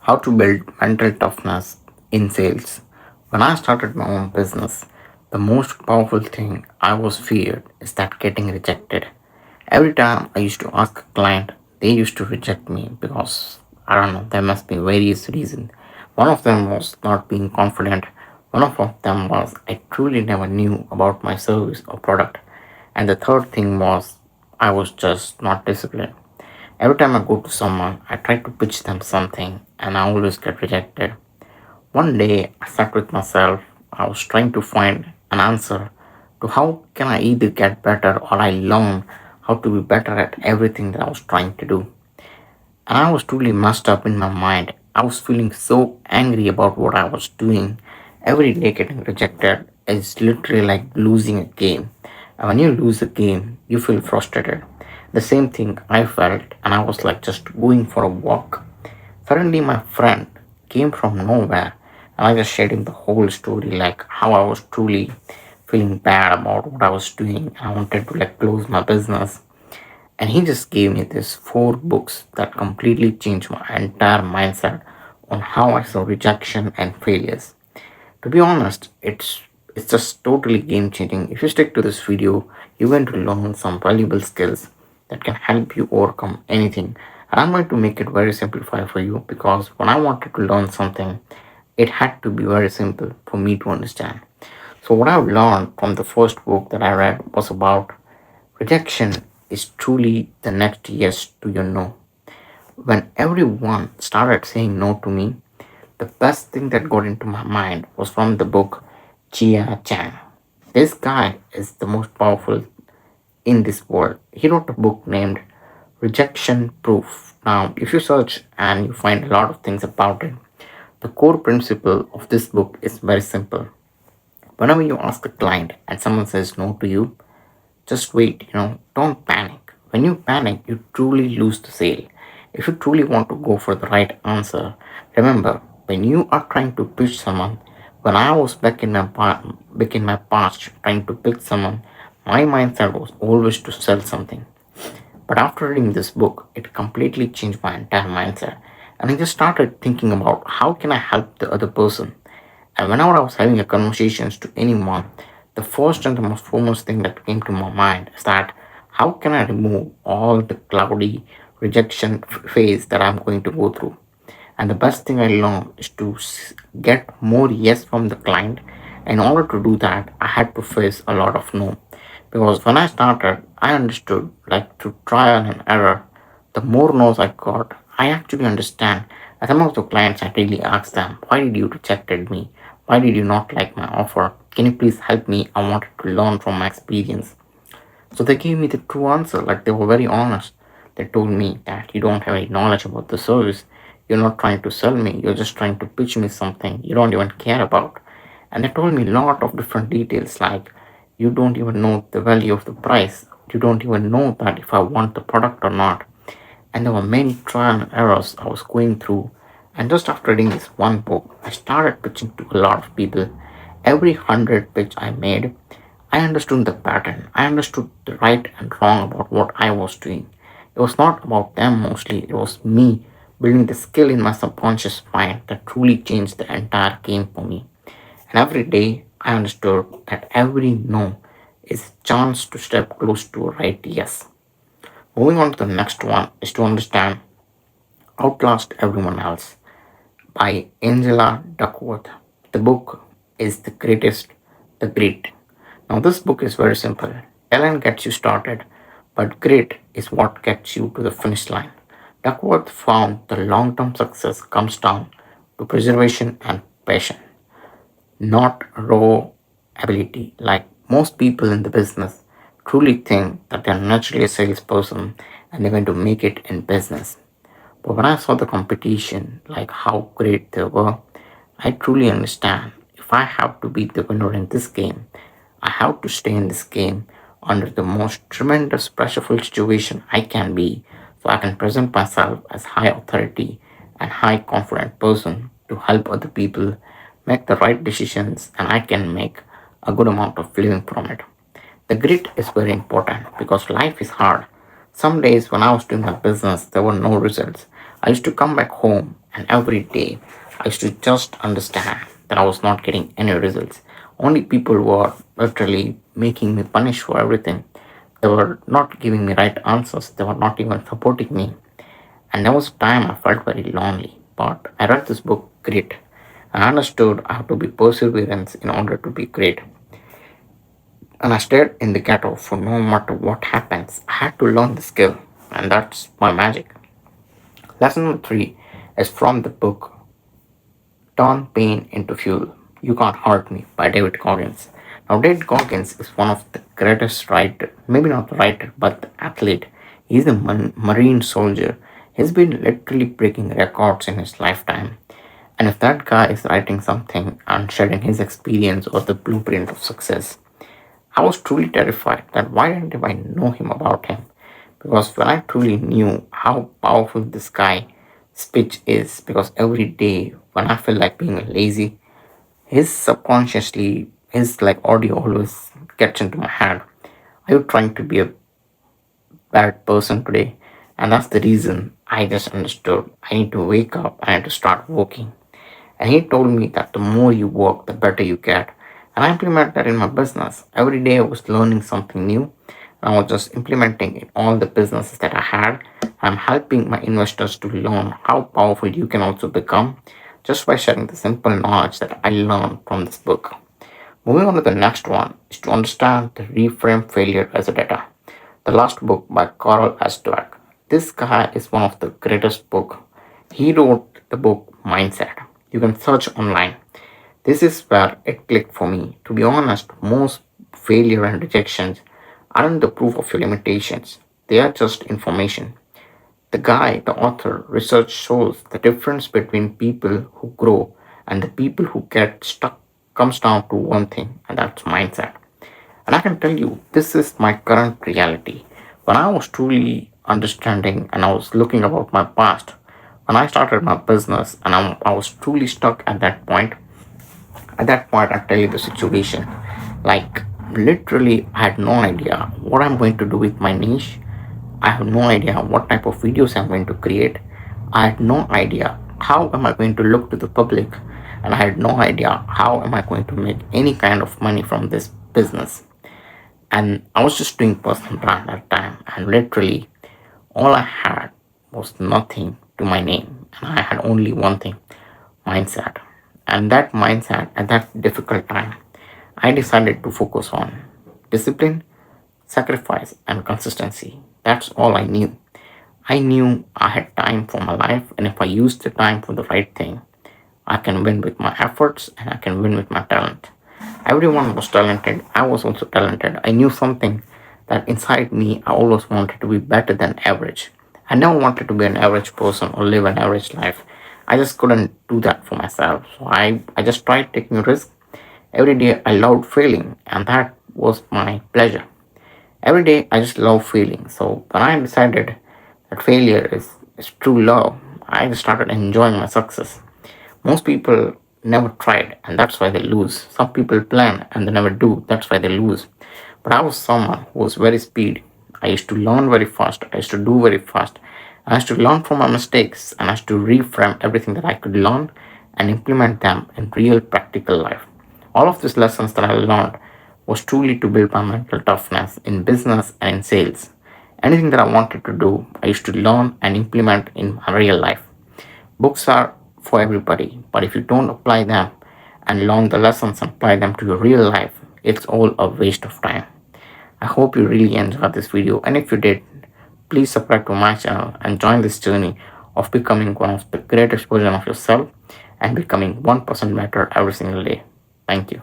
How to build mental toughness in sales. When I started my own business, the most powerful thing I was feared is that getting rejected. Every time I used to ask a client, they used to reject me because I don't know, there must be various reasons. One of them was not being confident. One of them was I truly never knew about my service or product. And the third thing was I was just not disciplined. Every time I go to someone, I try to pitch them something and I always get rejected. One day I sat with myself, I was trying to find an answer to how can I either get better or I learn how to be better at everything that I was trying to do. And I was truly messed up in my mind. I was feeling so angry about what I was doing. Every day getting rejected is literally like losing a game. And when you lose a game, you feel frustrated. The same thing I felt, and I was like just going for a walk. Suddenly, my friend came from nowhere, and I just shared him the whole story, like how I was truly feeling bad about what I was doing. I wanted to like close my business, and he just gave me these four books that completely changed my entire mindset on how I saw rejection and failures. To be honest, it's just totally game changing. If you stick to this video, you're going to learn some valuable skills that can help you overcome anything. And I'm going to make it very simplified for you because when I wanted to learn something, it had to be very simple for me to understand. So what I've learned from the first book that I read was about rejection is truly the next yes to your no. When everyone started saying no to me, the best thing that got into my mind was from the book Chia Chang. This guy is the most powerful in this world. He wrote a book named Rejection Proof. Now, if you search and you find a lot of things about it, the core principle of this book is very simple. Whenever you ask a client and someone says no to you, just wait, don't panic. When you panic, you truly lose the sale. If you truly want to go for the right answer, remember when you are trying to pitch someone, when I was back in my past trying to pitch someone, my mindset was always to sell something. But after reading this book, it completely changed my entire mindset. And I just started thinking about how can I help the other person. And whenever I was having a conversations to anyone, the first and the most foremost thing that came to my mind is that how can I remove all the cloudy rejection phase that I'm going to go through. And the best thing I learned is to get more yes from the client. In order to do that, I had to face a lot of no. Because when I started, I understood like through trial and error, the more no's I got, I actually understand. And some of the clients I really asked them, why did you rejected me? Why did you not like my offer? Can you please help me? I wanted to learn from my experience. So they gave me the true answer, like they were very honest. They told me that you don't have any knowledge about the service. You're not trying to sell me, you're just trying to pitch me something you don't even care about. And they told me a lot of different details like you don't even know the value of the price. You don't even know that if I want the product or not. And there were many trial and errors I was going through. And just after reading this one book, I started pitching to a lot of people. Every 100 pitch I made, I understood the pattern. I understood the right and wrong about what I was doing. It was not about them mostly, it was me building the skill in my subconscious mind that truly changed the entire game for me. And every day I understood that every no is a chance to step close to a right yes. Moving on to the next one is to understand Outlast Everyone Else by Angela Duckworth. The book is The Greatest, The Great. Now, this book is very simple. Talent gets you started, but great is what gets you to the finish line. Duckworth found the long term success comes down to preservation and passion, not raw ability. Like most people in the business truly think that they're naturally a salesperson and they're going to make it in business. But when I saw the competition, like how great they were, I truly understand if I have to be the winner in this game, I have to stay in this game under the most tremendous pressureful situation I can be so I can present myself as high authority and high confident person to help other people make the right decisions and I can make a good amount of living from it. The grit is very important because life is hard. Some days when I was doing my business, there were no results. I used to come back home and every day I used to just understand that I was not getting any results. Only people were literally making me punish for everything. They were not giving me right answers. They were not even supporting me. And there was a time I felt very lonely. But I read this book, Grit. I understood I have to be perseverance in order to be great. And I stayed in the ghetto for no matter what happens. I had to learn the skill. And that's my magic. Lesson number three is from the book Turn Pain into Fuel. You Can't Hurt Me by David Goggins. Now, David Goggins is one of the greatest writer, maybe not the writer, but the athlete. He's a marine soldier. He's been literally breaking records in his lifetime. And if that guy is writing something and sharing his experience or the blueprint of success, I was truly terrified that why didn't I know him about him? Because when I truly knew how powerful this guy speech is, because every day when I feel like being lazy, his subconsciously his like audio always gets into my head. Are you trying to be a bad person today? And that's the reason I just understood I need to wake up and I need to start working. And he told me that the more you work, the better you get. And I implement that in my business. Every day I was learning something new. And I was just implementing in all the businesses that I had. I'm helping my investors to learn how powerful you can also become just by sharing the simple knowledge that I learned from this book. Moving on to the next one is to understand the reframe failure as a data. The last book by Carl Astwag. This guy is one of the greatest book. He wrote the book Mindset. You can search online. This is where it clicked for me. To be honest, most failure and rejections aren't the proof of your limitations. They are just information. The guy, the author, research shows the difference between people who grow and the people who get stuck comes down to one thing, and that's mindset. And I can tell you, this is my current reality. When I was truly understanding and I was looking about my past, when I started my business and I was truly stuck at that point, I tell you the situation. Like, literally, I had no idea what I'm going to do with my niche. I have no idea what type of videos I'm going to create. I had no idea how am I going to look to the public, and I had no idea how am I going to make any kind of money from this business. And I was just doing personal brand at that time, and literally all I had was nothing to my name, and I had only one thing, mindset. And that mindset at that difficult time, I decided to focus on discipline, sacrifice, and consistency. That's all I knew. I knew I had time for my life, and if I used the time for the right thing, I can win with my efforts and I can win with my talent. Everyone was talented. I was also talented. I knew something that inside me I always wanted to be better than average. I never wanted to be an average person or live an average life. I just couldn't do that for myself. So I just tried taking risks. Every day I loved failing, and that was my pleasure. Every day I just love failing. So when I decided that is true love, I just started enjoying my success. Most people never tried, and that's why they lose. Some people plan and they never do, that's why they lose. But I was someone who was very speed. I used to learn very fast, I used to do very fast. I used to learn from my mistakes and I used to reframe everything that I could learn and implement them in real practical life. All of these lessons that I learned was truly to build my mental toughness in business and in sales. Anything that I wanted to do, I used to learn and implement in my real life. Books are for everybody, but if you don't apply them and learn the lessons and apply them to your real life, it's all a waste of time. I hope you really enjoyed this video, and if you did, please subscribe to my channel and join this journey of becoming one of the greatest version of yourself and becoming 1% better every single day. Thank you.